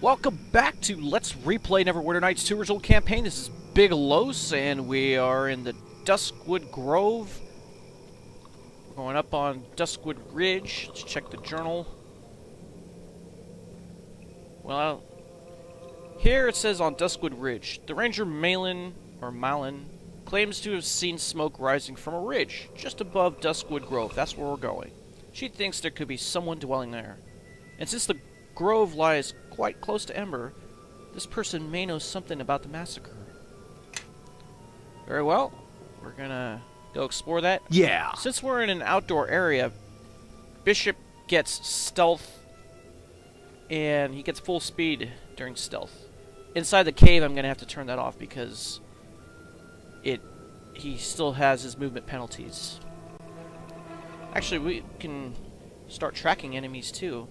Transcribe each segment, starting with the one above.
Welcome back to Let's Replay Neverwinter Nights 2 Original Campaign. This is Big Los, and we are in the Duskwood Grove. We're going up on Duskwood Ridge. Let's check the journal. Well, here it says on Duskwood Ridge, the ranger Malin claims to have seen smoke rising from a ridge just above Duskwood Grove. That's where we're going. She thinks there could be someone dwelling there. And since the grove lies quite close to Ember, this person may know something about the massacre. Very well. We're gonna go explore that. Yeah. Since we're in an outdoor area, Bishop gets stealth, and he gets full speed during stealth. Inside the cave, I'm gonna have to turn that off because he still has his movement penalties. Actually, we can start tracking enemies too.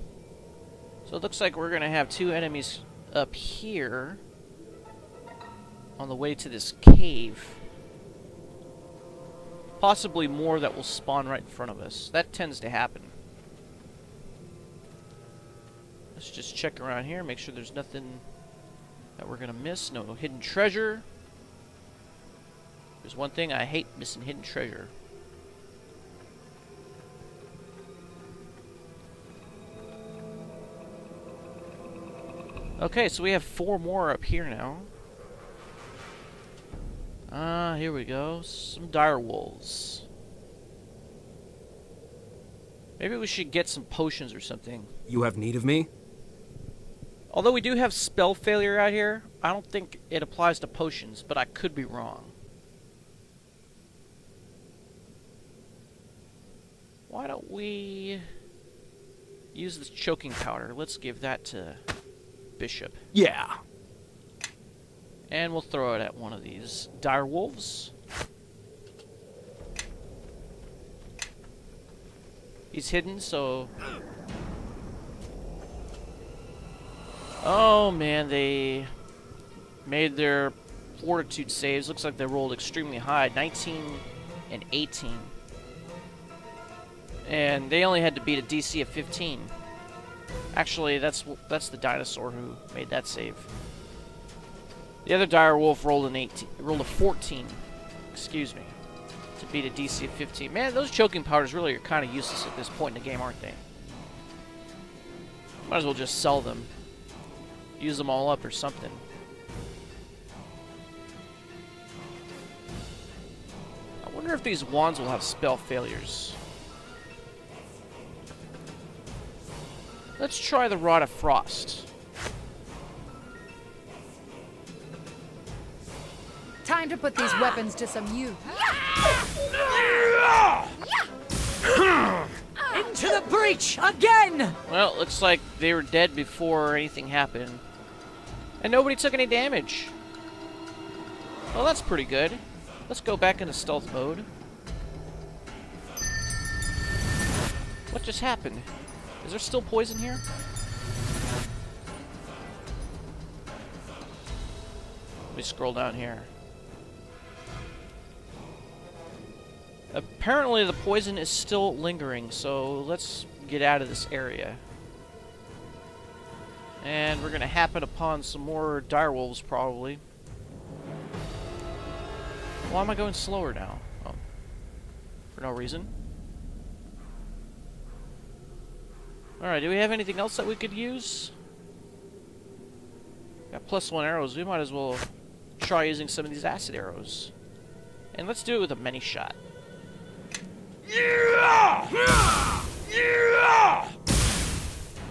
So it looks like we're going to have two enemies up here on the way to this cave. Possibly more that will spawn right in front of us. That tends to happen. Let's just check around here, make sure there's nothing that we're going to miss. No hidden treasure. There's one thing I hate, missing hidden treasure. Okay, so we have 4 more up here now. Here we go. Some dire wolves. Maybe we should get some potions or something. You have need of me? Although we do have spell failure out here, I don't think it applies to potions, but I could be wrong. Why don't we use this choking powder? Let's give that to Bishop. Yeah. And we'll throw it at one of these dire wolves. He's hidden, so... Oh man, they made their fortitude saves. Looks like they rolled extremely high. 19 and 18. And they only had to beat a DC of 15. Actually, that's the dinosaur who made that save. The other dire wolf rolled a 14. Excuse me, to beat a DC of 15. Man, those choking powders really are kind of useless at this point in the game, aren't they? Might as well just sell them, use them all up or something. I wonder if these wands will have spell failures. Let's try the Rod of Frost. Time to put these weapons to some use. Into the breach again! Well, looks like they were dead before anything happened. And nobody took any damage. Well, that's pretty good. Let's go back into stealth mode. What just happened? Is there still poison here? Let me scroll down here. Apparently the poison is still lingering, so let's get out of this area. And we're going to happen upon some more direwolves, probably. Why am I going slower now? Oh. For no reason. Alright, do we have anything else that we could use? Got +1 arrows. We might as well try using some of these acid arrows. And let's do it with a many shot.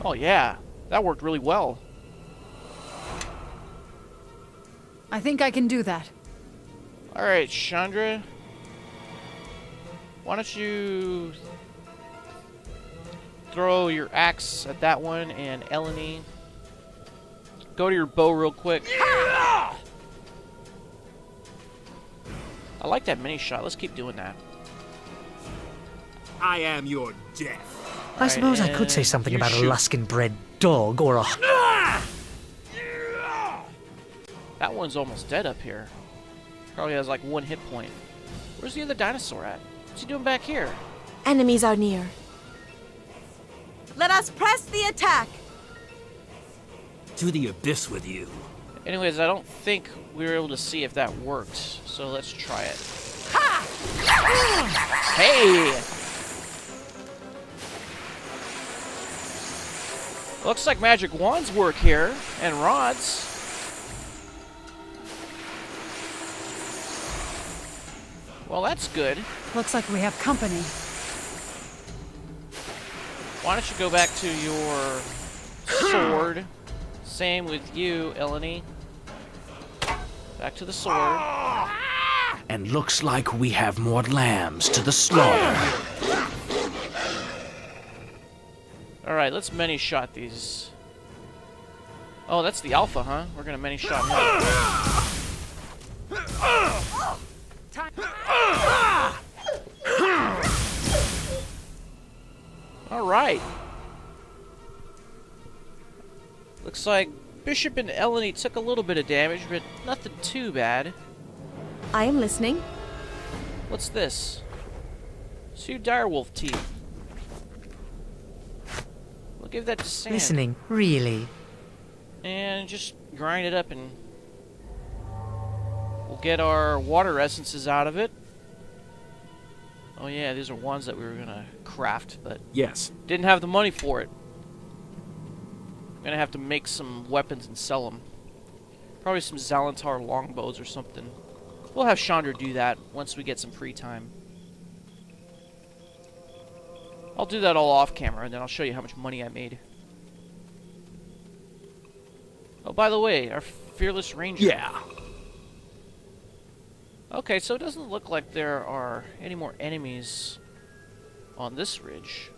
Oh yeah, that worked really well. I think I can do that. Alright, Chandra. Why don't you throw your axe at that one, and Elanee, go to your bow real quick. I like that mini shot. Let's keep doing that. I am your death. I suppose I could say something about a Luskin-bred dog or a... That one's almost dead up here. Probably has like 1 hit point. Where's the other dinosaur at? What's he doing back here? Enemies are near. Let us press the attack! to the abyss with you. Anyways, I don't think we were able to see if that worked, so let's try it. Hey! Looks like magic wands work here, and rods. Well, that's good. Looks like we have company. Why don't you go back to your sword? Same with you, Elanee. Back to the sword. And looks like we have more lambs to the slaughter. Alright, let's many shot these. Oh, that's the alpha, huh? We're gonna many shot him. Alright. Looks like Bishop and Elanee took a little bit of damage, but nothing too bad. I am listening. What's this? 2 direwolf teeth. We'll give that to Sand. Listening, really? And just grind it up and we'll get our water essences out of it. Oh yeah, these are ones that we were gonna craft, but Yes. didn't have the money for it. Gonna have to make some weapons and sell them. Probably some Zalantar longbows or something. We'll have Chandra do that once we get some free time. I'll do that all off camera, and then I'll show you how much money I made. Oh, by the way, our fearless ranger. Yeah. Okay, so it doesn't look like there are any more enemies on this ridge.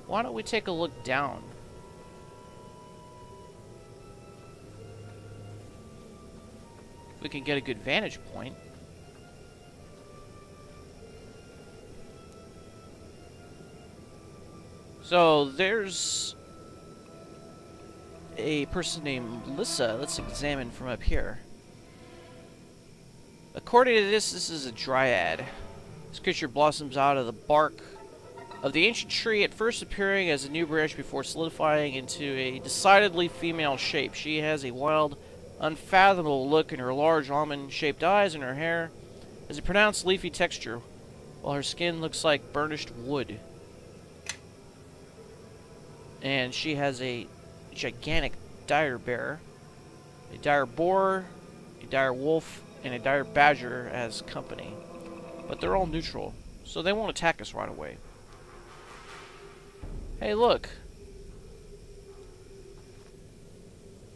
Why don't we take a look down? We can get a good vantage point. So there's a person named Lyssa. Let's examine from up here. According to this is a Dryad. This creature blossoms out of the bark of the ancient tree, at first appearing as a new branch before solidifying into a decidedly female shape. She has a wild, unfathomable look in her large almond-shaped eyes, and her hair has a pronounced leafy texture, while her skin looks like burnished wood. And she has a gigantic dire bear, a dire boar, a dire wolf, and a dire badger as company. But they're all neutral, so they won't attack us right away. Hey, look.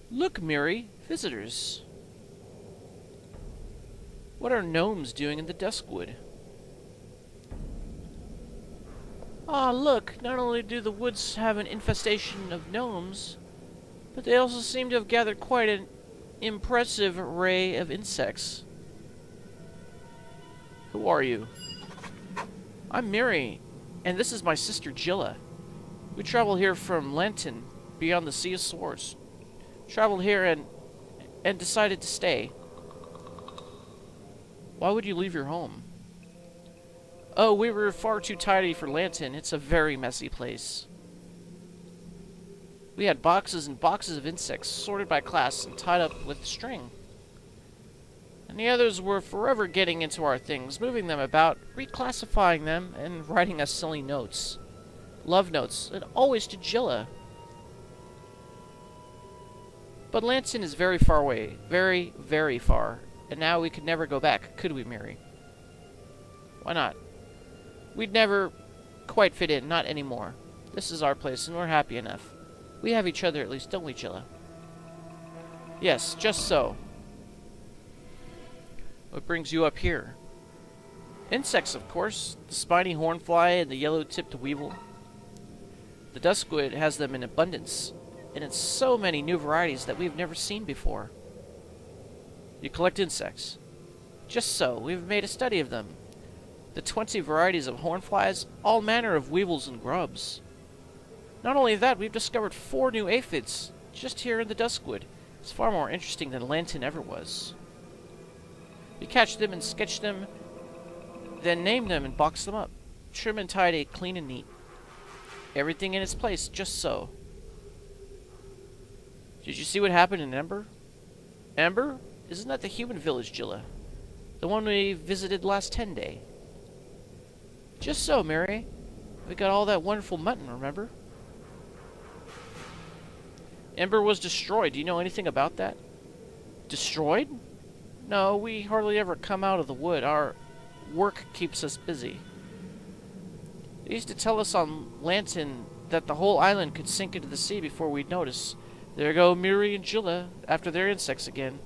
Look, Mirri. Visitors. What are gnomes doing in the Duskwood? Ah, look. Not only do the woods have an infestation of gnomes, but they also seem to have gathered quite an impressive array of insects. Who are you? I'm Mirri, and this is my sister Jilla. We traveled here from Lanton, beyond the Sea of Swords. Traveled here and decided to stay. Why would you leave your home? Oh, we were far too tidy for Lanton. It's a very messy place. We had boxes and boxes of insects, sorted by class and tied up with string. And the others were forever getting into our things, moving them about, reclassifying them, and writing us silly notes. Love notes, and always to Jilla. But Lanton is very far away. Very, very far. And now we could never go back, could we, Mirri? Why not? We'd never quite fit in, not anymore. This is our place, and we're happy enough. We have each other at least, don't we, Jilla? Yes, just so. What brings you up here? Insects, of course. The spiny hornfly and the yellow-tipped weevil. The Duskwood has them in abundance, and it's so many new varieties that we've never seen before. You collect insects. Just so, we've made a study of them. The 20 varieties of hornflies, all manner of weevils and grubs. Not only that, we've discovered 4 new aphids, just here in the Duskwood. It's far more interesting than Lanton ever was. We catch them and sketch them, then name them and box them up. Trim and tidy, clean and neat. Everything in its place, just so. Did you see what happened in Ember? Ember? Isn't that the human village, Jilla? The one we visited last 10 day. Just so, Mirri. We got all that wonderful mutton, remember? Ember was destroyed. Do you know anything about that? Destroyed? No, we hardly ever come out of the wood. Our work keeps us busy. They used to tell us on Lantern that the whole island could sink into the sea before we'd notice. There go Mirri and Jilla after their insects again.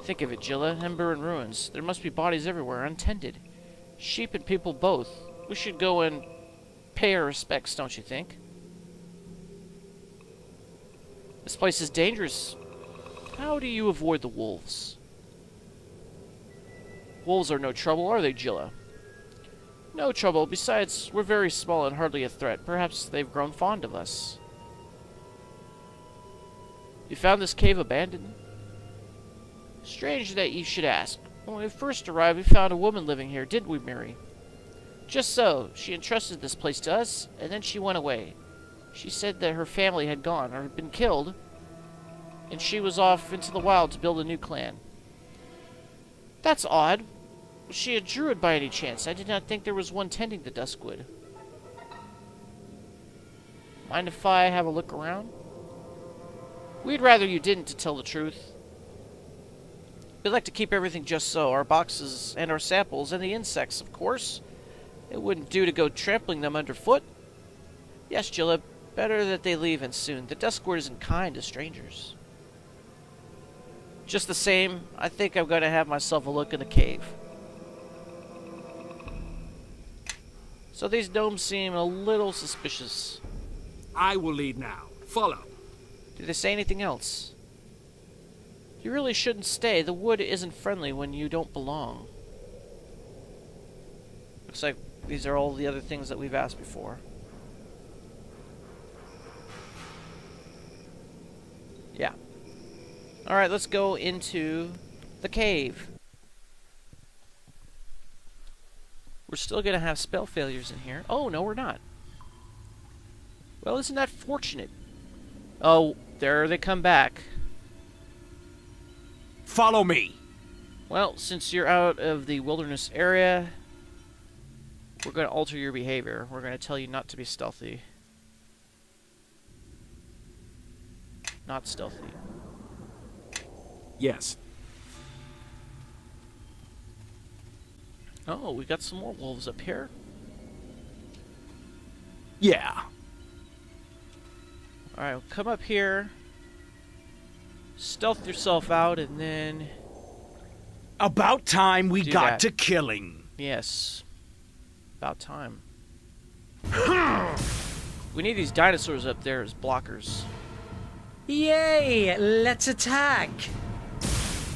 Think of it, Jilla. Ember and ruins. There must be bodies everywhere, untended. Sheep and people both. We should go and pay our respects, don't you think? This place is dangerous. How do you avoid the wolves? Wolves are no trouble, are they, Jilla? No trouble. Besides, we're very small and hardly a threat. Perhaps they've grown fond of us. You found this cave abandoned? Strange that you should ask. When we first arrived, we found a woman living here, didn't we, Mirri? Just so. She entrusted this place to us, and then she went away. She said that her family had gone, or had been killed, and she was off into the wild to build a new clan. That's odd. Was she a druid by any chance? I did not think there was one tending the Duskwood. Mind if I have a look around? We'd rather you didn't, to tell the truth. We'd like to keep everything just so. Our boxes and our samples and the insects, of course. It wouldn't do to go trampling them underfoot. Yes, Jilla, better that they leave and soon. The Duskwood isn't kind to strangers. Just the same, I think I'm going to have myself a look in the cave. So these gnomes seem a little suspicious. I will lead now. Follow. Did they say anything else? You really shouldn't stay. The wood isn't friendly when you don't belong. Looks like these are all the other things that we've asked before. Yeah. Alright, let's go into the cave. We're still going to have spell failures in here. Oh, no, we're not. Well, isn't that fortunate? Oh, there they come back. Follow me. Well, since you're out of the wilderness area, we're going to alter your behavior. We're going to tell you not to be stealthy. Not stealthy. Yes. Oh, we got some more wolves up here. Yeah. Alright, well, come up here. Stealth yourself out, and then... About time we Do got that. to killing. Yes. About time. We need these dinosaurs up there as blockers. Yay! Let's attack!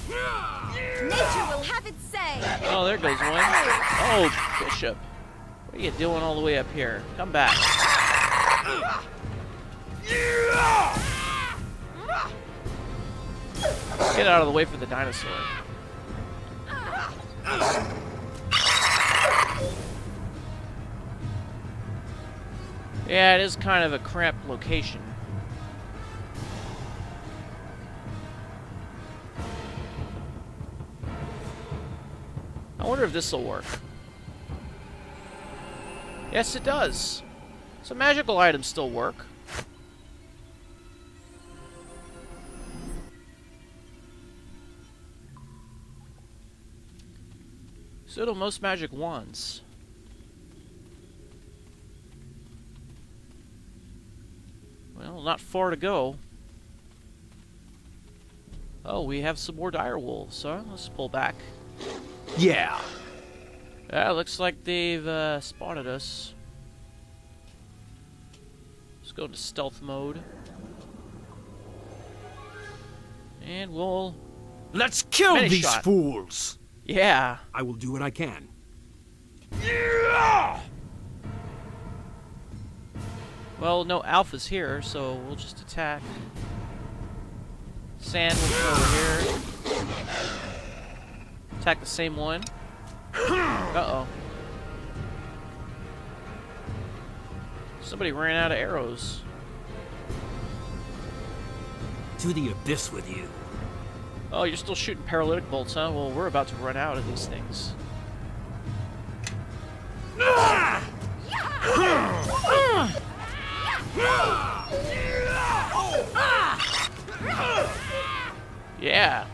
Nature will have its say. Oh, there goes one. Oh, Bishop. What are you doing all the way up here? Come back. Get out of the way for the dinosaur. Yeah, it is kind of a cramped location. I wonder if this will work. Yes, it does. So magical items still work. So do most magic wands. Well, not far to go. Oh, we have some more dire wolves, huh? Let's pull back. Yeah. Yeah, looks like they've spotted us. Let's go into stealth mode. And we'll... Let's kill Many these shot. fools. Yeah. I will do what I can. Well, no alphas here, so we'll just attack. Sand will go over here. Attack the same one. Uh-oh. Somebody ran out of arrows. To the abyss with you. Oh, you're still shooting paralytic bolts, huh? Well, we're about to run out of these things. Yeah.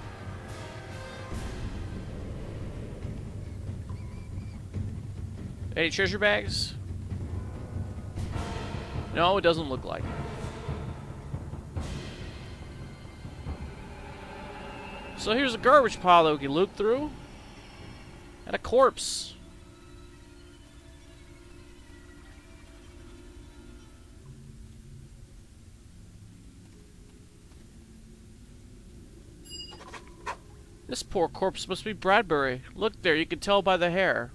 Any treasure bags? No, it doesn't look like it. So here's a garbage pile that we can loot through. And a corpse. This poor corpse must be Bradbury. Look there, you can tell by the hair.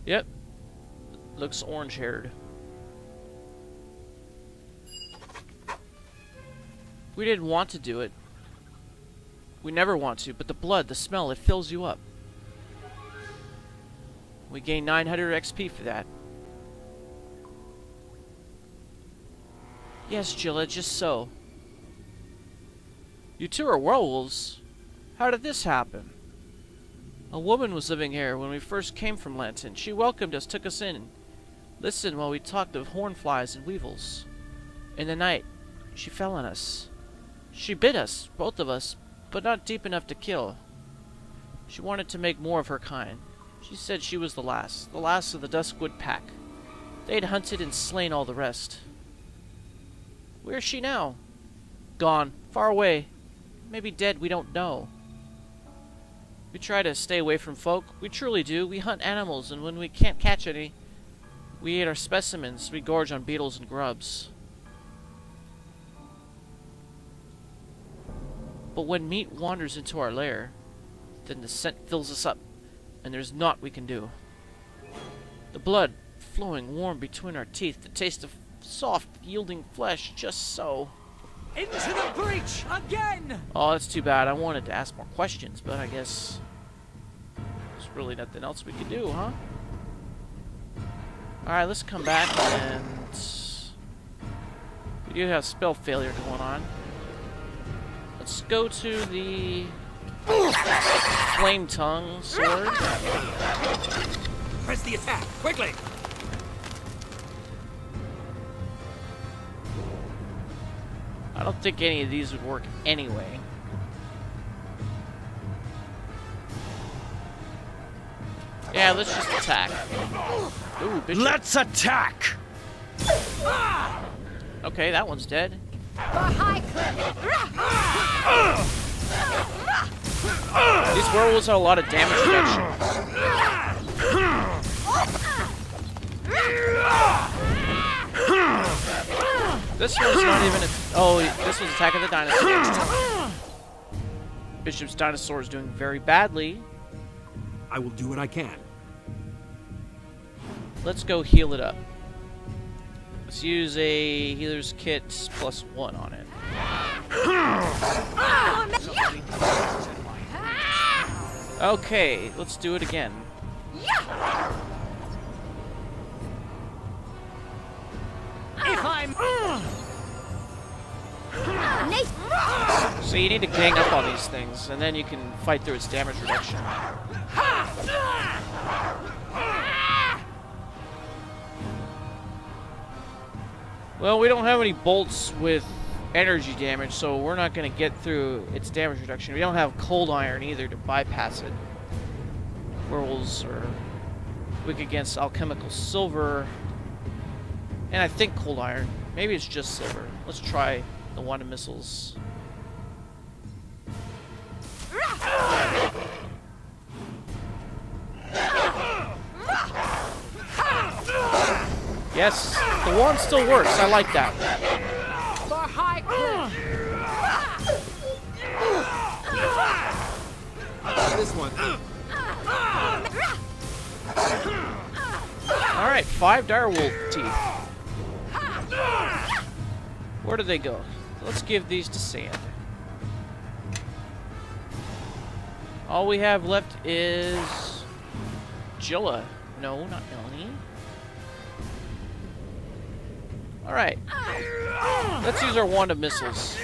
Yep. Looks orange-haired. We didn't want to do it. We never want to, but the blood, the smell, it fills you up. We gain 900 XP for that. Yes, Jilla, just so. You two are werewolves. How did this happen? A woman was living here when we first came from Lanton. She welcomed us, took us in, listened while we talked of hornflies and weevils. In the night, she fell on us. She bit us, both of us, but not deep enough to kill. She wanted to make more of her kind. She said she was the last of the Duskwood pack. They had hunted and slain all the rest. Where is she now? Gone, far away. Maybe dead, we don't know. We try to stay away from folk. We truly do. We hunt animals, and when we can't catch any, we eat our specimens. We gorge on beetles and grubs. But when meat wanders into our lair, then the scent fills us up, and there's naught we can do. The blood flowing warm between our teeth, the taste of soft, yielding flesh, just so. Into the breach again! Oh, that's too bad. I wanted to ask more questions, but I guess there's really nothing else we can do, huh? Alright, let's come back and... we do have spell failure going on. Let's go to the Flame Tongue sword. Press the attack, quickly! I don't think any of these would work anyway. Yeah, let's just attack. Ooh, bishop. Let's attack! Okay, that one's dead. These werewolves have a lot of damage reduction. This one's not even oh, this was Attack of the Dinosaur. Bishop's dinosaur is doing very badly. I will do what I can. Let's go heal it up. Let's use a healer's kit +1 on it. Okay, let's do it again. If I'm... So you need to gang up on these things, and then you can fight through its damage reduction. Well, we don't have any bolts with energy damage, so we're not going to get through its damage reduction. We don't have cold iron either to bypass it. Werewolves are weak against alchemical silver, and I think cold iron. Maybe it's just silver. Let's try the wand of missiles. Yes, the wand still works. I like that. This one. Alright, 5 direwolf teeth. Where do they go? Let's give these to Sand. All we have left is Jilla. No, not Elanee. Alright. Let's use our wand of missiles.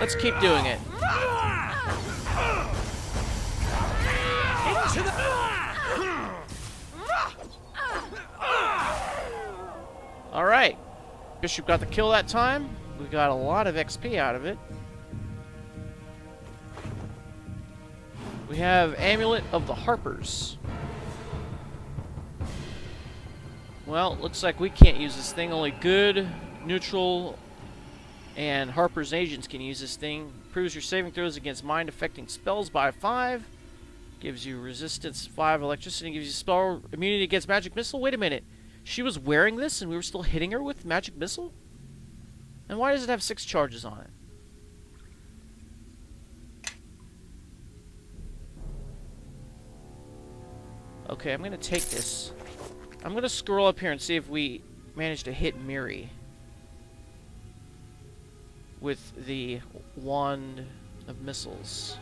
Let's keep doing it. Alright. Bishop got the kill that time. We got a lot of XP out of it. We have Amulet of the Harpers. Well, looks like we can't use this thing. Only good, neutral, and Harper's agents can use this thing. Improves your saving throws against mind-affecting spells by 5. Gives you resistance 5 electricity. Gives you spell immunity against magic missile. Wait a minute. She was wearing this and we were still hitting her with magic missile? And why does it have 6 charges on it? Okay, I'm gonna take this. I'm gonna scroll up here and see if we manage to hit Mirri with the wand of missiles.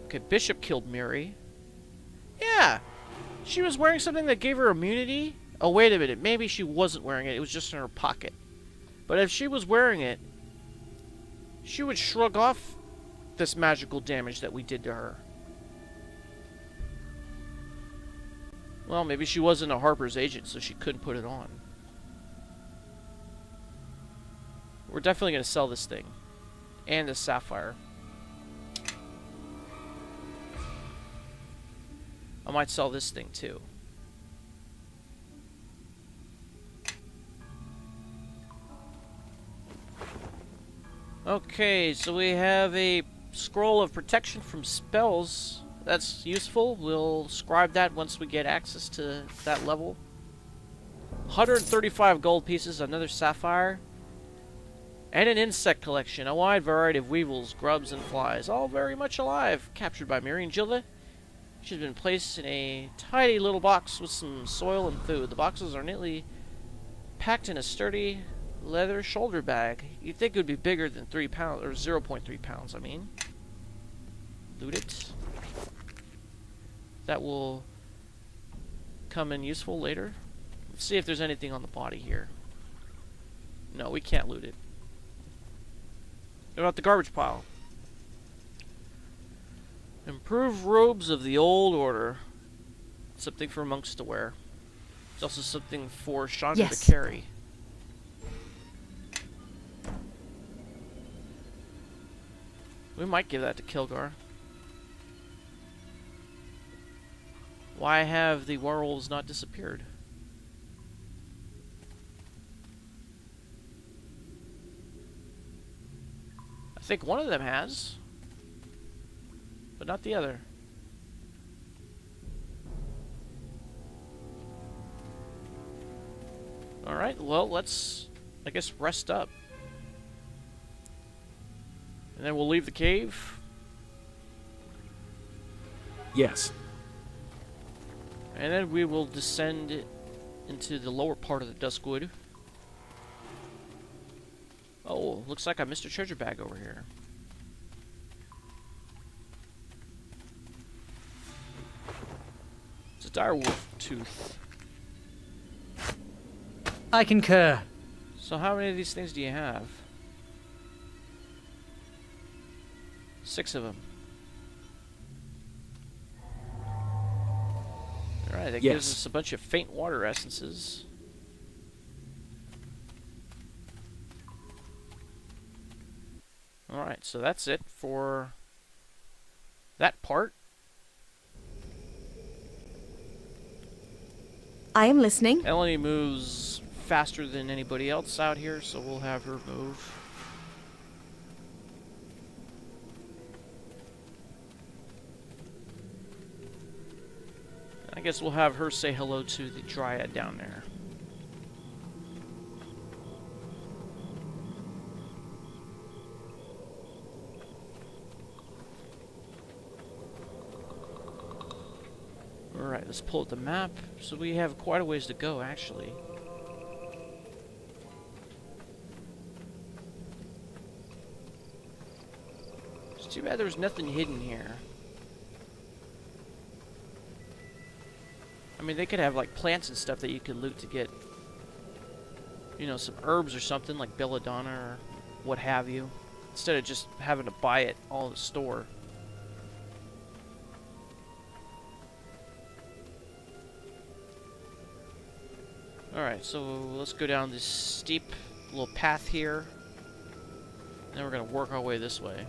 Okay, Bishop killed Mirri. Yeah! She was wearing something that gave her immunity? Oh, wait a minute. Maybe she wasn't wearing it. It was just in her pocket. But if she was wearing it, she would shrug off this magical damage that we did to her. Well, maybe she wasn't a Harper's agent, so she couldn't put it on. We're definitely going to sell this thing. And the sapphire. I might sell this thing, too. Okay, so we have a scroll of protection from spells. That's useful. We'll scribe that once we get access to that level. 135 gold pieces, another sapphire. And an insect collection. A wide variety of weevils, grubs, and flies. All very much alive. Captured by Mirri and Jilla. She's been placed in a tidy little box with some soil and food. The boxes are neatly packed in a sturdy leather shoulder bag. You'd think it would be bigger than 3 pounds, or 0.3 pounds, I mean. Loot it. That will come in useful later. Let's see if there's anything on the body here. No, we can't loot it. What about the garbage pile? Improved robes of the old order. Something for monks to wear. It's also something for Chandra to carry. We might give that to Kilgar. Why have the werewolves not disappeared? I think one of them has, but not the other. Alright, well, let's, I guess, rest up. And then we'll leave the cave. Yes. And then we will descend into the lower part of the Duskwood. Oh, looks like I missed a treasure bag over here. It's a direwolf tooth. I concur. So how many of these things do you have? 6 of them. Alright, that gives us a bunch of faint water essences. Alright, so that's it for that part. I am listening. Elanee moves faster than anybody else out here, so we'll have her move. I guess we'll have her say hello to the Dryad down there. Alright, let's pull up the map. So we have quite a ways to go, actually. It's too bad there's nothing hidden here. I mean, they could have like plants and stuff that you could loot to get, you know, some herbs or something like belladonna or what have you, instead of just having to buy it all in the store. Alright, so let's go down this steep little path here. Then we're going to work our way this way.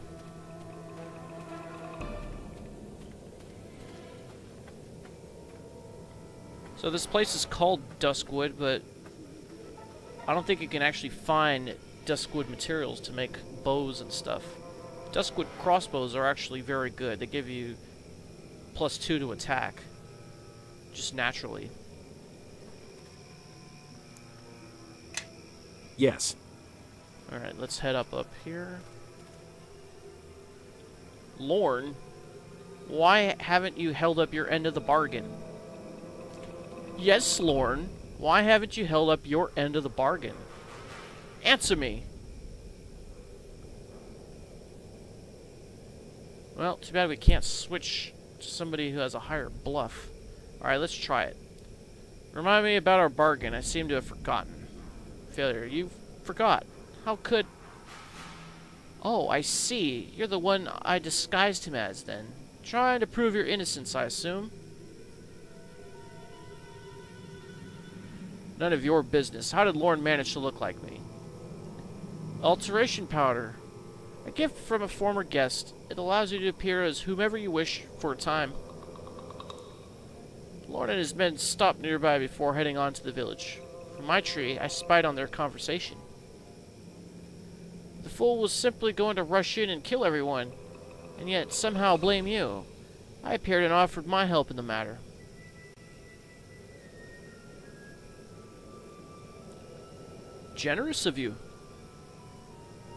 So this place is called Duskwood, but I don't think you can actually find Duskwood materials to make bows and stuff. Duskwood crossbows are actually very good. They give you +2 to attack, just naturally. Yes. Alright, let's head up here. Lorne, why haven't you held up your end of the bargain? Yes, Lorne, why haven't you held up your end of the bargain? Answer me. Well, too bad we can't switch to somebody who has a higher bluff. Alright, let's try it. Remind me about our bargain. I seem to have forgotten. Failure. You forgot. How could... Oh, I see. You're the one I disguised him as, then. Trying to prove your innocence, I assume. None of your business. How did Lorne manage to look like me? Alteration powder. A gift from a former guest. It allows you to appear as whomever you wish for a time. Lorne and his men stopped nearby before heading on to the village. From my tree, I spied on their conversation. The fool was simply going to rush in and kill everyone, and yet somehow blame you. I appeared and offered my help in the matter. Generous of you.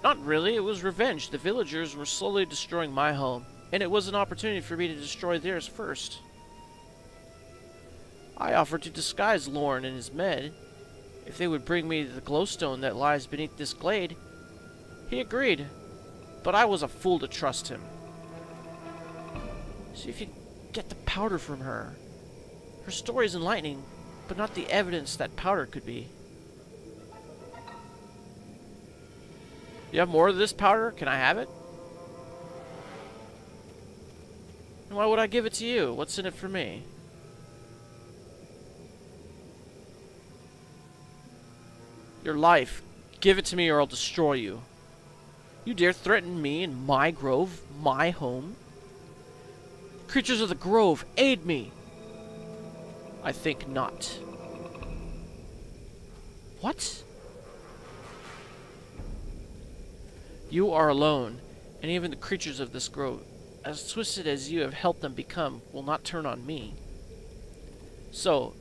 Not really, it was revenge. The villagers were slowly destroying my home, and it was an opportunity for me to destroy theirs first. I offered to disguise Lorne and his men if they would bring me the glowstone that lies beneath this glade. He agreed, but I was a fool to trust him. See if you get the powder from her. Her story is enlightening, but not the evidence that powder could be. You have more of this powder? Can I have it? And why would I give it to you? What's in it for me? Your life. Give it to me or I'll destroy you. You dare threaten me in my grove, my home? Creatures of the grove, aid me! I think not. What? You are alone, and even the creatures of this grove, as twisted as you have helped them become, will not turn on me. So,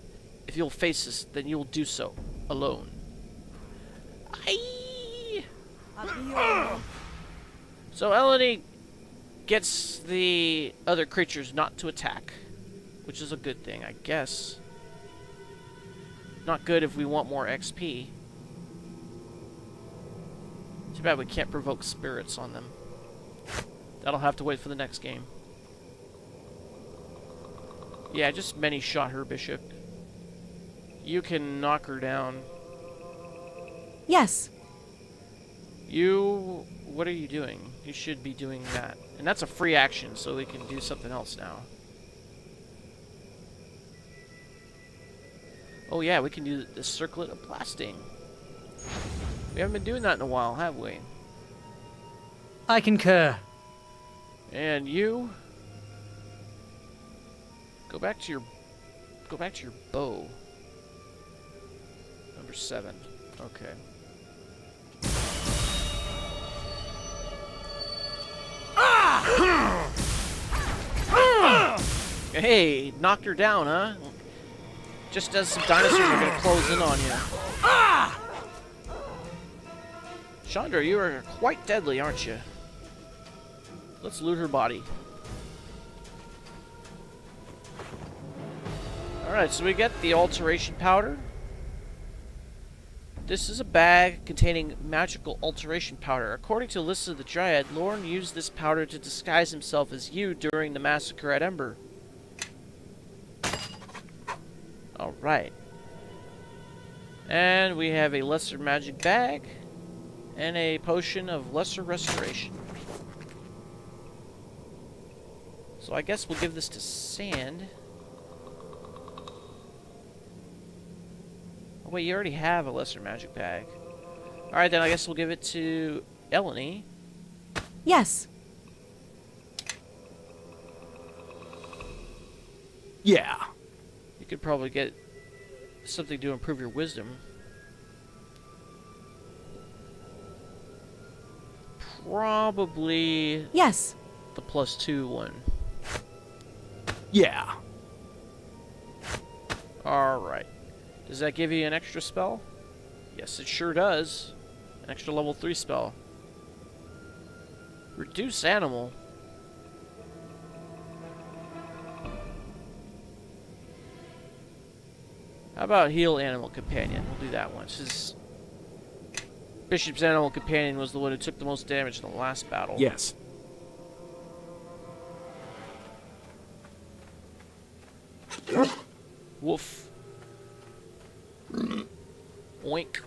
if you'll face this, then you'll do so, alone. Aye. So Elanee gets the other creatures not to attack, which is a good thing, I guess. Not good if we want more XP. Too bad we can't provoke spirits on them. That'll have to wait for the next game. Yeah, just many shot her, Bishop. You can knock her down. Yes. You... What are you doing? You should be doing that. And that's a free action, so we can do something else now. Oh yeah, we can do the circlet of blasting. We haven't been doing that in a while, have we? I concur. And you... Go back to your bow. Number 7. Okay. Hey, knocked her down, huh? Just as some dinosaurs are gonna close in on you. Chandra, you are quite deadly, aren't you? Let's loot her body. Alright, so we get the alteration powder. This is a bag containing magical alteration powder. According to Lyssa the Dryad, Lorne used this powder to disguise himself as you during the massacre at Ember. Alright. And we have a lesser magic bag and a potion of lesser restoration. So I guess we'll give this to Sand. Oh wait, you already have a lesser magic bag. Alright, then I guess we'll give it to Elanee. Yes. Yeah. You could probably get something to improve your wisdom. Probably Yes. the +2 one. Yeah. Alright. Does that give you an extra spell? Yes, it sure does. An extra level 3 spell. Reduce animal. How about heal animal companion? We'll do that one. Since Bishop's animal companion was the one who took the most damage in the last battle. Yes. Woof. Oink.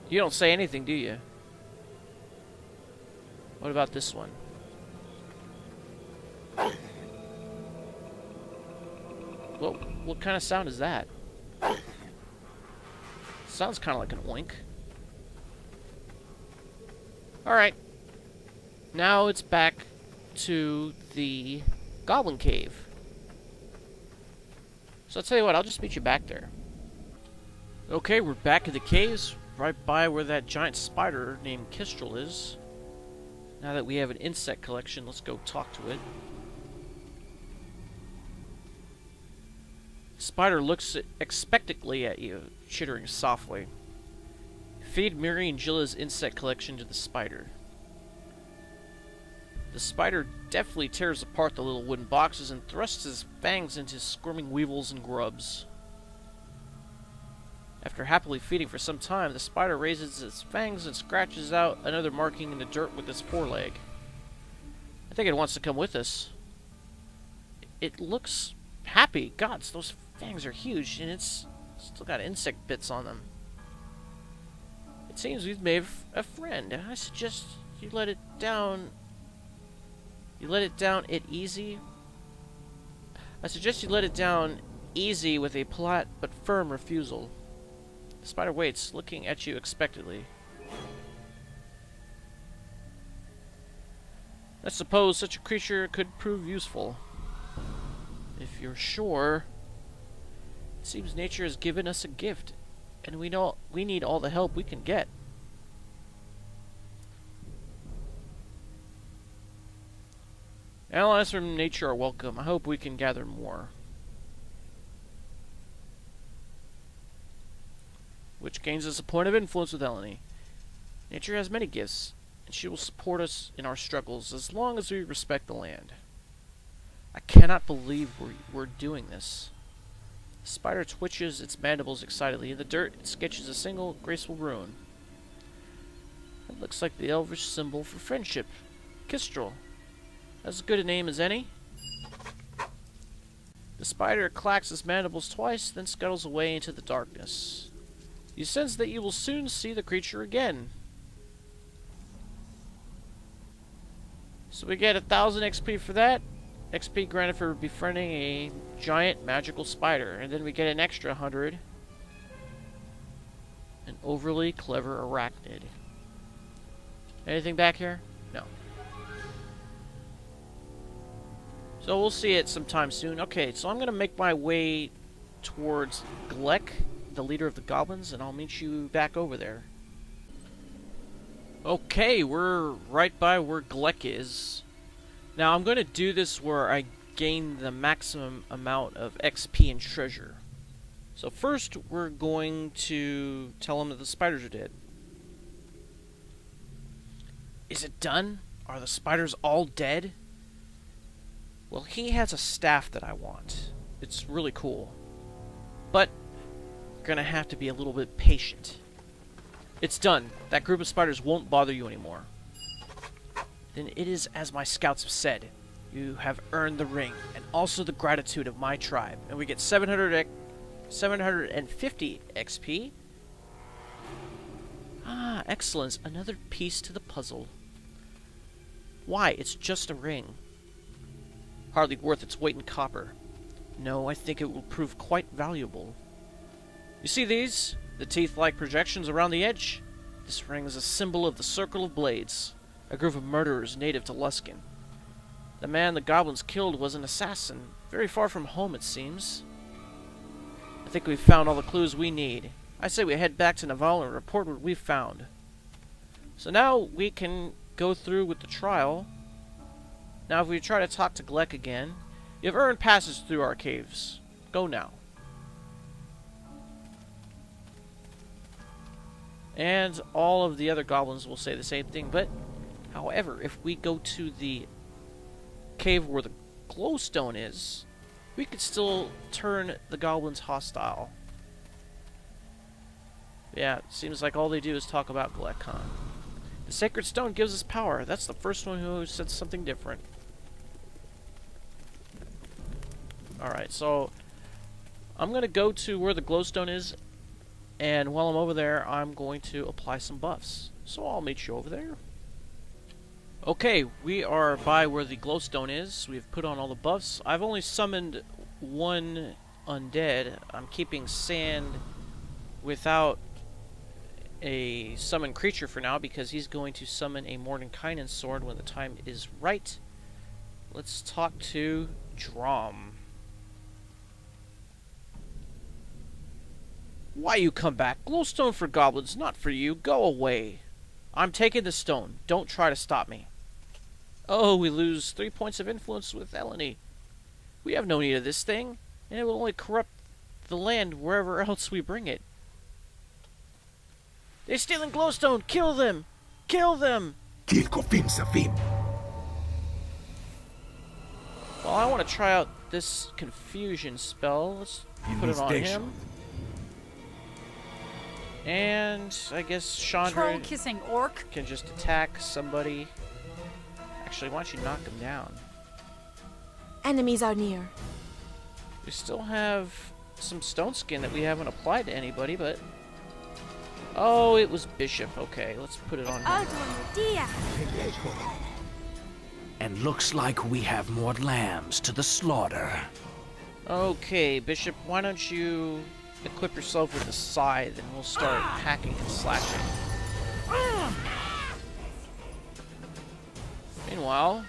You don't say anything, do you? What about this one? What kind of sound is that? Sounds kind of like an oink. Alright. Now it's back to the Goblin Cave. So I'll tell you what, I'll just meet you back there. Okay, we're back in the caves, right by where that giant spider named Kistral is. Now that we have an insect collection, let's go talk to it. Spider looks expectantly at you, chittering softly. Feed Mirri and Jilla's insect collection to the spider. The spider deftly tears apart the little wooden boxes and thrusts his fangs into squirming weevils and grubs. After happily feeding for some time, the spider raises its fangs and scratches out another marking in the dirt with its foreleg. I think it wants to come with us. It looks happy. Gods, those fangs are huge, and it's still got insect bits on them. It seems we've made a friend. I suggest you let it down. You let it down easy. I suggest you let it down easy with a polite but firm refusal. The spider waits, looking at you expectantly. I suppose such a creature could prove useful. If you're sure. It seems nature has given us a gift, and we know we need all the help we can get. Allies from nature are welcome. I hope we can gather more. Which gains us a point of influence with Elanee. Nature has many gifts, and she will support us in our struggles as long as we respect the land. I cannot believe we're doing this. The spider twitches its mandibles excitedly. In the dirt, it sketches a single graceful rune. It looks like the elvish symbol for friendship. Kistral. As good a name as any. The spider clacks its mandibles twice, then scuttles away into the darkness. You sense that you will soon see the creature again. So we get 1,000 XP for that. XP granted for befriending a giant magical spider. And then we get an extra 100. An overly clever arachnid. Anything back here? No. So we'll see it sometime soon. Okay, so I'm going to make my way towards Glek, the leader of the Goblins, and I'll meet you back over there. Okay, we're right by where Glek is. Now I'm going to do this where I gain the maximum amount of XP and treasure. So first we're going to tell him that the spiders are dead. Is it done? Are the spiders all dead? Well, he has a staff that I want. It's really cool. But you're gonna have to be a little bit patient. It's done. That group of spiders won't bother you anymore. Then it is as my scouts have said. You have earned the ring, and also the gratitude of my tribe. And we get 750 XP. Ah, excellent. Another piece to the puzzle. Why? It's just a ring. Hardly worth its weight in copper. No, I think it will prove quite valuable. You see these? The teeth-like projections around the edge? This ring is a symbol of the Circle of Blades, a group of murderers native to Luskan. The man the goblins killed was an assassin, very far from home it seems. I think we've found all the clues we need. I say we head back to Naval and report what we've found. So now we can go through with the trial. Now if we try to talk to Glek again, you have earned passage through our caves. Go now. And all of the other goblins will say the same thing, but however, if we go to the cave where the glowstone is, we could still turn the goblins hostile. Yeah, it seems like all they do is talk about Glek, huh? The sacred stone gives us power. That's the first one who said something different. Alright, so I'm going to go to where the glowstone is, and while I'm over there, I'm going to apply some buffs. So I'll meet you over there. Okay, we are by where the glowstone is. We've put on all the buffs. I've only summoned one undead. I'm keeping sand without a summoned creature for now because he's going to summon a Mordenkainen sword when the time is right. Let's talk to Drom. Why you come back? Glowstone for goblins, not for you. Go away. I'm taking the stone. Don't try to stop me. Oh, we lose 3 points of influence with Elanee. We have no need of this thing, and it will only corrupt the land wherever else we bring it. They're stealing Glowstone! Kill them! Kill them! Well, I want to try out this confusion spell. Let's put it on him. And I guess Chandra Troll-kissing orc. can just attack somebody. Actually, why don't you knock him down? Enemies are near. We still have some stone skin that we haven't applied to anybody, but... Oh, it was Bishop. Okay, let's put it on him. And looks like we have more lambs to the slaughter. Okay, Bishop, why don't you equip yourself with a scythe and we'll start hacking and slashing. Meanwhile,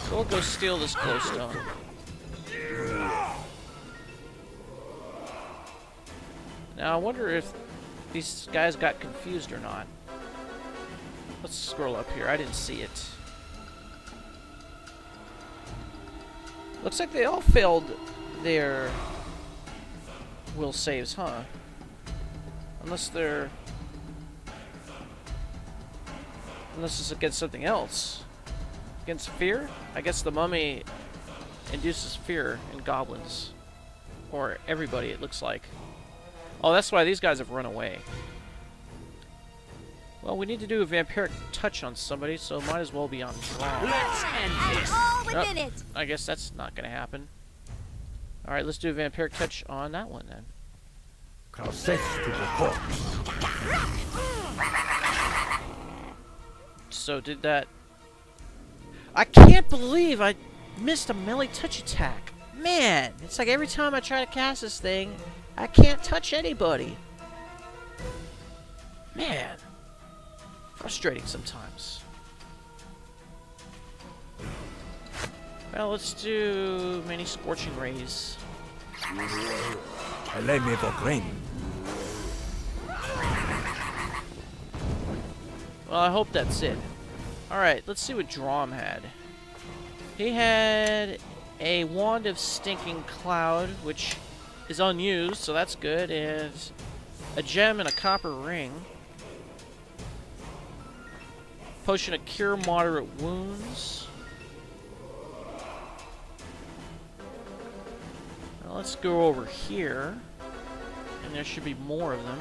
we'll go steal this glowstone. Now, I wonder if these guys got confused or not. Let's scroll up here. I didn't see it. Looks like they all failed their will saves, huh? Unless they're... Unless it's against something else. Against fear? I guess the mummy induces fear in goblins. Or everybody, it looks like. Oh, that's why these guys have run away. Well, we need to do a vampiric touch on somebody, so might as well be on Drom. Let's end this. All within it. I guess that's not going to happen. Alright, let's do a vampiric touch on that one then. So did that... I can't believe I missed a melee touch attack. Man, it's like every time I try to cast this thing, I can't touch anybody. Man. Frustrating sometimes. Well, let's do many scorching rays. Well, I hope that's it. Alright, let's see what Drom had. He had a Wand of Stinking Cloud, which is unused, so that's good, and a gem and a copper ring. Potion of Cure Moderate Wounds. Now let's go over here, and there should be more of them.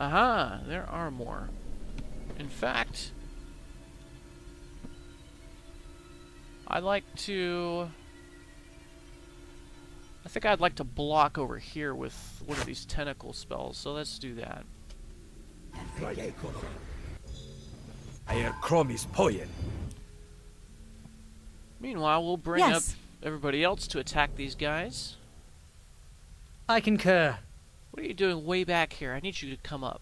Aha, there are more. In fact, I think I'd like to block over here with one of these tentacle spells, so let's do that. I hear Chromie's poem. Meanwhile, we'll bring Yes. up everybody else to attack these guys. I concur. What are you doing way back here? I need you to come up.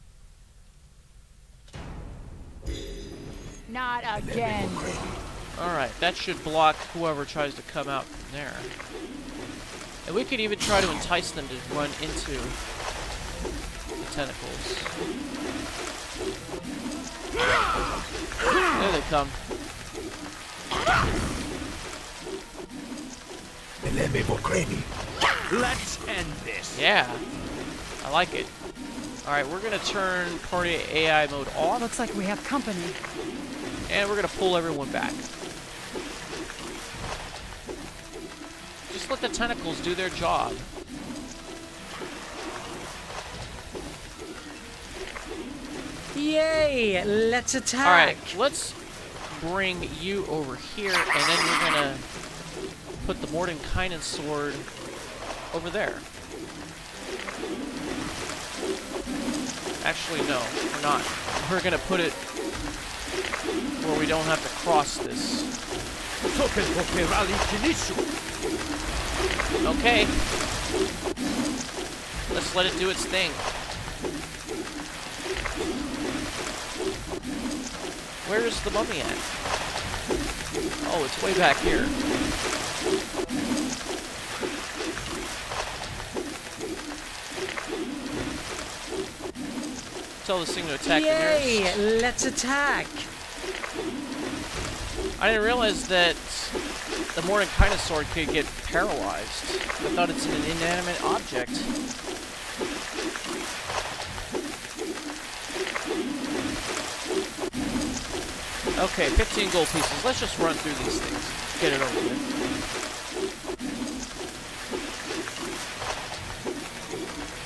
Not again. Alright, that should block whoever tries to come out from there. And we could even try to entice them to run into the tentacles. There they come. Let's end this. Yeah, I like it. Alright, we're gonna turn party AI mode off, Looks like we have company. and we're gonna pull everyone back. Just let the tentacles do their job. Yay! Let's attack! Alright, let's bring you over here, and then we're gonna put the Mordenkainen sword over there. Actually, no, we're not. We're gonna put it where we don't have to cross this. Okay. Let's let it do its thing. Where is the mummy at? Oh, it's way back here. Tell this thing to attack the Yay! mirrors. Let's attack! I didn't realize that the Mordenkainen sword could get paralyzed. I thought it's an inanimate object. Okay, 15 gold pieces. Let's just run through these things. Get it over with.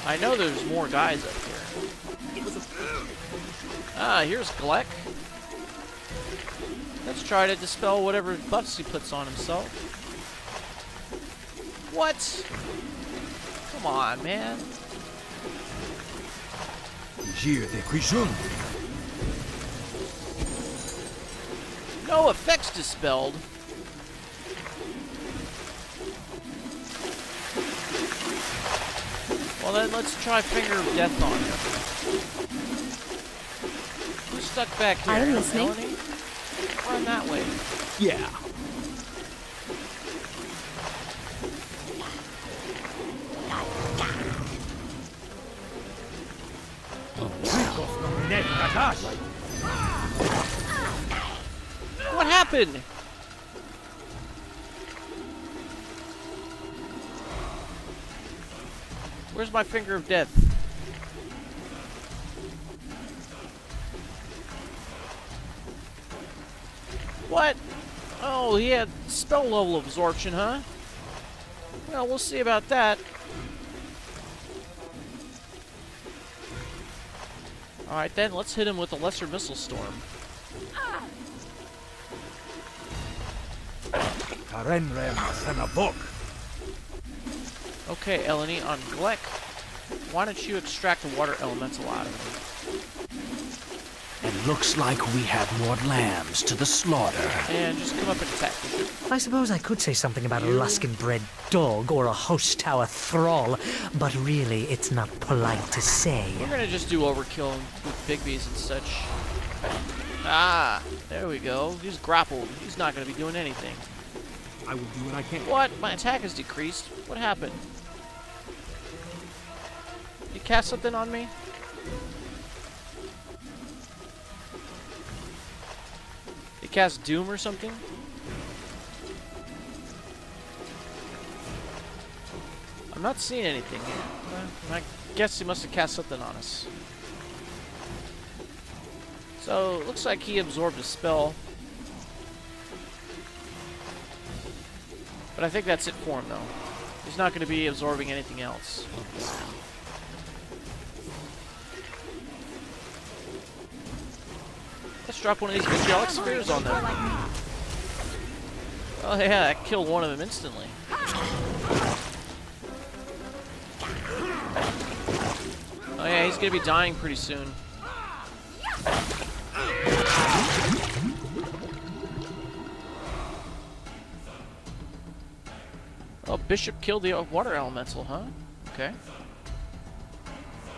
I know there's more guys up here. Ah, here's Gleck. Let's try to dispel whatever buffs he puts on himself. What? Come on, man. No effects dispelled. Well then, let's try Finger of Death on him. Who's stuck back here? I'm listening. Elanee? Run that way. Yeah. What happened? Where's my Finger of Death? What? Oh, he had spell level absorption, huh? Well, we'll see about that. Alright then, let's hit him with a Lesser Missile Storm. Okay, Elanee, on Gleck, why don't you extract the water elemental out of him? And looks like we have more lambs to the slaughter. And just come up and attack, Bishop. I suppose I could say something about a Luskin-bred dog or a house tower thrall, but really it's not polite to say. We're gonna just do overkill with Bigby's and such. Ah, there we go. He's grappled. He's not gonna be doing anything. I will do what I can. What? My attack has decreased. What happened? You cast something on me? You cast Doom or something? I'm not seeing anything here. I guess he must have cast something on us. So, it looks like he absorbed a spell. But I think that's it for him, though. He's not going to be absorbing anything else. Let's drop one of these vitriolic spears on them. Oh yeah, that killed one of them instantly. Oh yeah, he's gonna be dying pretty soon. Oh, Bishop killed the water elemental, huh? Okay.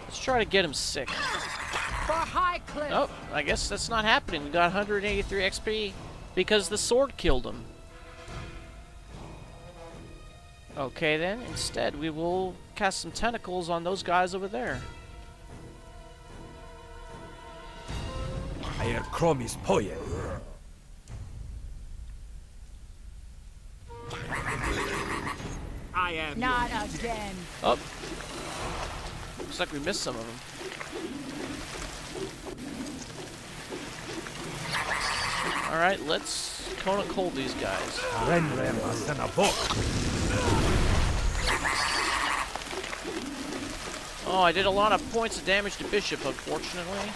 Let's try to get him sick. For High Cliff. Oh, I guess that's not happening. We got 183 XP because the sword killed him. Okay then, instead we will cast some tentacles on those guys over there. I hear Chromi's poem. I am Not again. Oh. Looks like we missed some of them. Alright, let's Kona Cold these guys. Oh, I did a lot of points of damage to Bishop, unfortunately.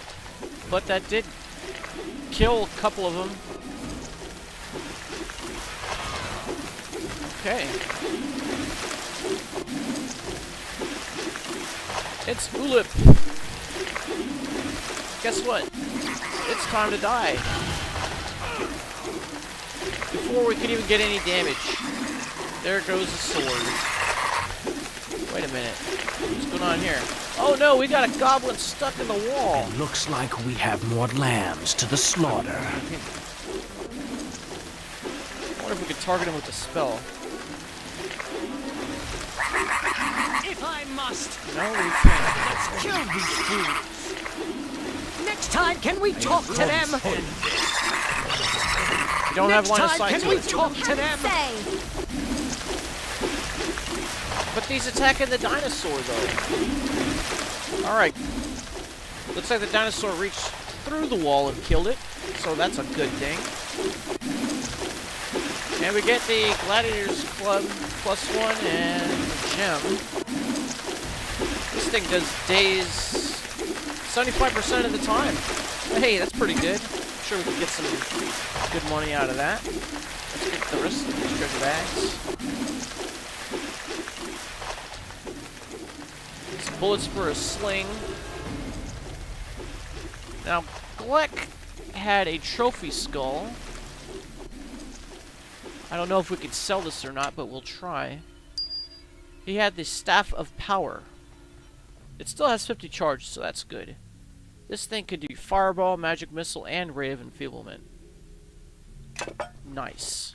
But that did kill a couple of them. Okay. It's Ulip. Guess what? It's time to die. Before we could even get any damage. There goes the sword. Wait a minute. What's going on here? Oh no, we got a goblin stuck in the wall. It looks like we have more lambs to the slaughter. I wonder if we could target him with a spell. If I must, No, we can't. let's kill these fools. Next time, can we talk to them? We don't have Next line of time, sight can to we it. talk to them? But he's attacking the dinosaur, though. Alright. Looks like the dinosaur reached through the wall and killed it, so that's a good thing. And we get the Gladiators Club +1 and a gem. This thing does days 75% of the time. Hey, that's pretty good. I'm sure we can get some good money out of that. Let's get the rest of these treasure bags. Some bullets for a sling. Now, Gleck had a trophy skull. I don't know if we can sell this or not, but we'll try. He had the Staff of Power. It still has 50 charge, so that's good. This thing could do Fireball, Magic Missile, and Ray of Enfeeblement. Nice.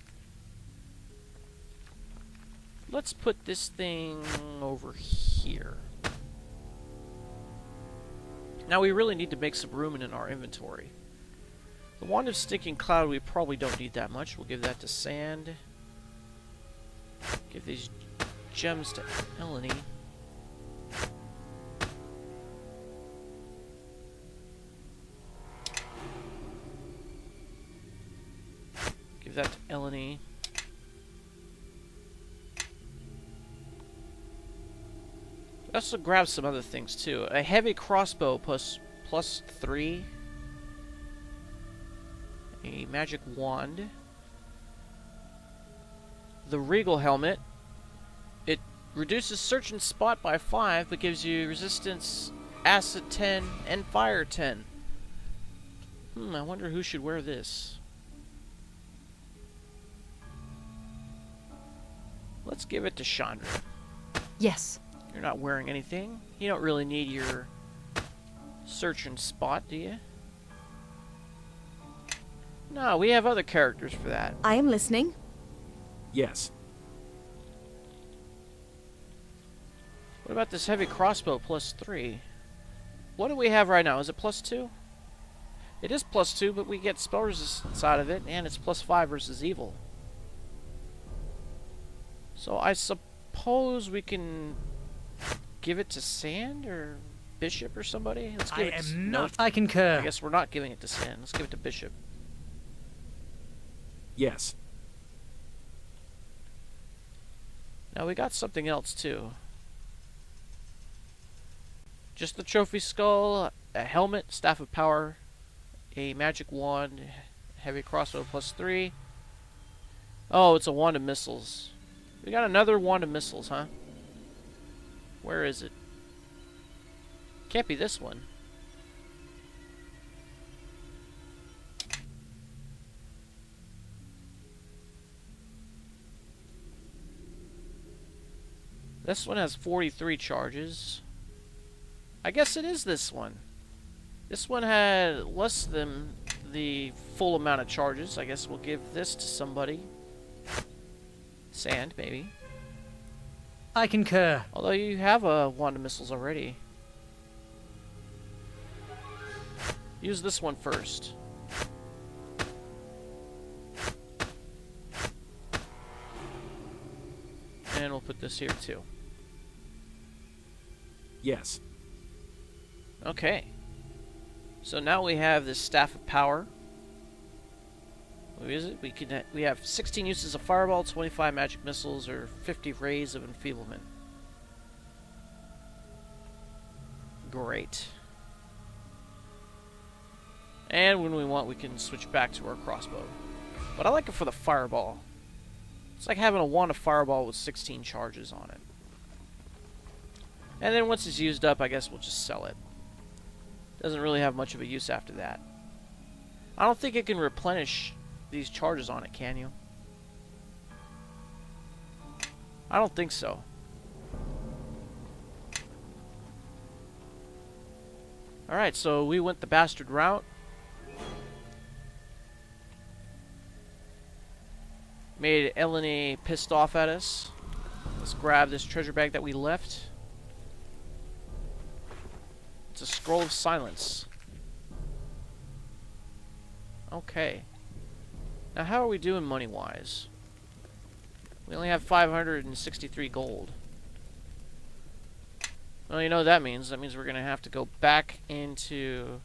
Let's put this thing over here. Now we really need to make some room in our inventory. The Wand of Stinking Cloud we probably don't need that much. We'll give that to Sand. Give these gems to Elanee. Give that to Elanee. Also grab some other things too. A heavy crossbow plus +3. A magic wand. The regal helmet. It reduces search and spot by 5, but gives you resistance, acid 10, and fire 10. I wonder who should wear this. Let's give it to Chandra. Yes. You're not wearing anything. You don't really need your search and spot, do you? No, we have other characters for that. I am listening. Yes. What about this heavy crossbow +3? What do we have right now? Is it +2? It is +2, but we get spell resistance out of it, and it's +5 versus evil. So I suppose we can give it to Sand or Bishop or somebody? Let's give I it to am no, not. I concur. I guess we're not giving it to Sand. Let's give it to Bishop. Yes. Now we got something else too. Just the trophy skull, a helmet, staff of power, a magic wand, heavy crossbow +3. Oh, it's a wand of missiles. We got another wand of missiles, huh? Where is it? Can't be this one. This one has 43 charges. I guess it is this one. This one had less than the full amount of charges. I guess we'll give this to somebody. Sand, maybe. I concur. Although you have a wand of missiles already. Use this one first. And we'll put this here too. Yes. Okay. So now we have this Staff of Power. What is it? We have 16 uses of Fireball, 25 Magic Missiles, or 50 Rays of Enfeeblement. Great. And when we want, we can switch back to our crossbow. But I like it for the Fireball. It's like having a wand of Fireball with 16 charges on it. And then once it's used up, I guess we'll just sell it. Doesn't really have much of a use after that. I don't think it can replenish these charges on it, can you? I don't think so. Alright, so we went the bastard route. Made Elanee pissed off at us. Let's grab this treasure bag that we left. It's a scroll of silence. Okay. Now how are we doing money-wise? We only have 563 gold. Well, you know what that means. That means we're going to have to go back into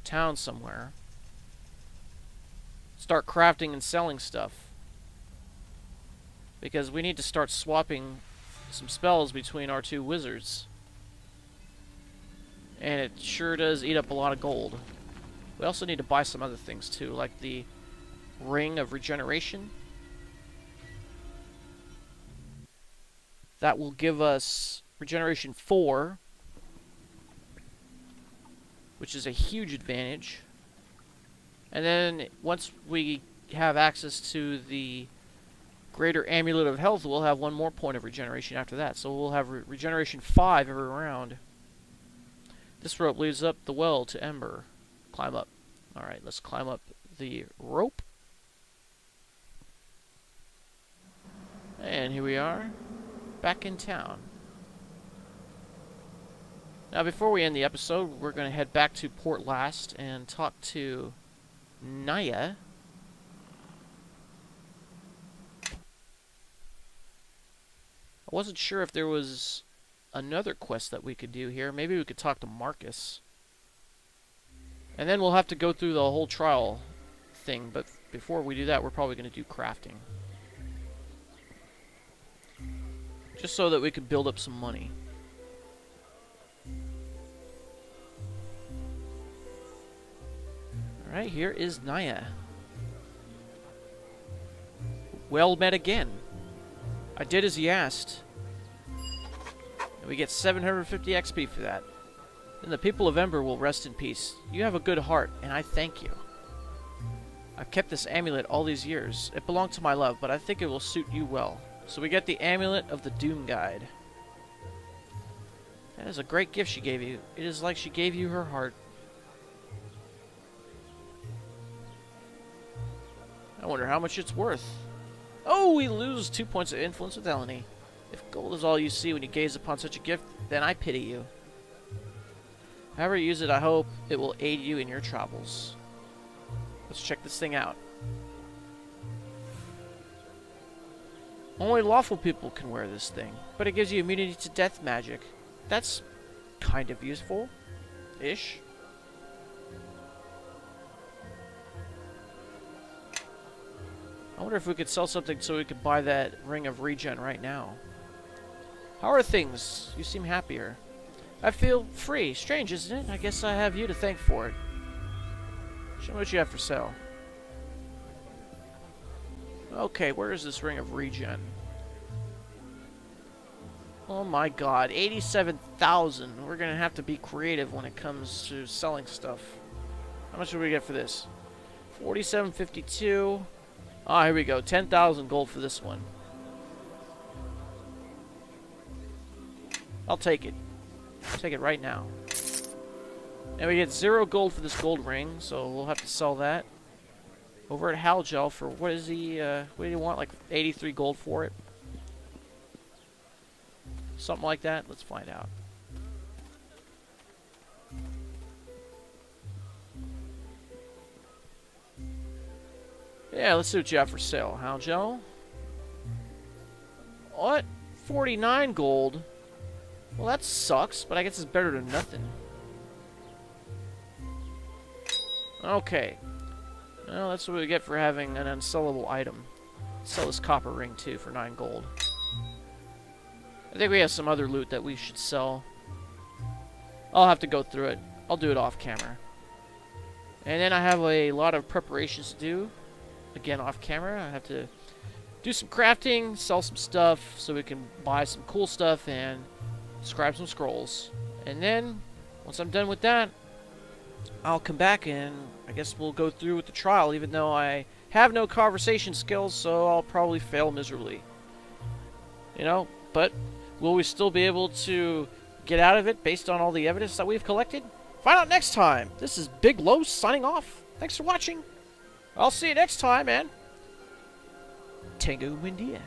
town somewhere. Start crafting and selling stuff. Because we need to start swapping some spells between our two wizards. And it sure does eat up a lot of gold. We also need to buy some other things too, like the Ring of Regeneration. That will give us Regeneration 4, which is a huge advantage. And then once we have access to the Greater Amulet of Health, we'll have one more point of regeneration after that. So we'll have Regeneration 5 every round. This rope leads up the well to Ember. Climb up. Alright, let's climb up the rope. And here we are, back in town. Now before we end the episode, we're going to head back to Port Last and talk to Naya. I wasn't sure if there was another quest that we could do here. Maybe we could talk to Marcus. And then we'll have to go through the whole trial thing, but before we do that, we're probably going to do crafting. Just so that we could build up some money. Alright, here is Naya. Well met again. I did as he asked. And we get 750 XP for that. Then the people of Ember will rest in peace. You have a good heart, and I thank you. I've kept this amulet all these years. It belonged to my love, but I think it will suit you well. So we get the Amulet of the Doom Guide. That is a great gift she gave you. It is like she gave you her heart. I wonder how much it's worth. Oh, we lose 2 points of influence with Elanee. If gold is all you see when you gaze upon such a gift, then I pity you. However you use it, I hope it will aid you in your travels. Let's check this thing out. Only lawful people can wear this thing, but it gives you immunity to death magic. That's kind of useful-ish. I wonder if we could sell something so we could buy that Ring of Regen right now. How are things? You seem happier. I feel free. Strange, isn't it? I guess I have you to thank for it. Show me what you have for sale. Okay, where is this ring of regen? Oh my god, 87,000. We're gonna have to be creative when it comes to selling stuff. How much do we get for this? 47.52. Ah, here we go. 10,000 gold for this one. I'll take it. I'll take it right now. And we get 0 gold for this gold ring, so we'll have to sell that. Over at Halgel for, what is he, what do you want, like 83 gold for it? Something like that? Let's find out. Yeah, let's see what you have for sale, Halgel. What? 49 gold? Well, that sucks, but I guess it's better than nothing. Okay. Well, that's what we get for having an unsellable item. Sell this copper ring, too, for 9 gold. I think we have some other loot that we should sell. I'll have to go through it. I'll do it off camera. And then I have a lot of preparations to do. Again, off camera. I have to do some crafting, sell some stuff, so we can buy some cool stuff and scribe some scrolls. And then, once I'm done with that, I'll come back and I guess we'll go through with the trial, even though I have no conversation skills, so I'll probably fail miserably. You know, but will we still be able to get out of it based on all the evidence that we've collected? Find out next time. This is Big Los signing off. Thanks for watching. I'll see you next time, and Tango Windia.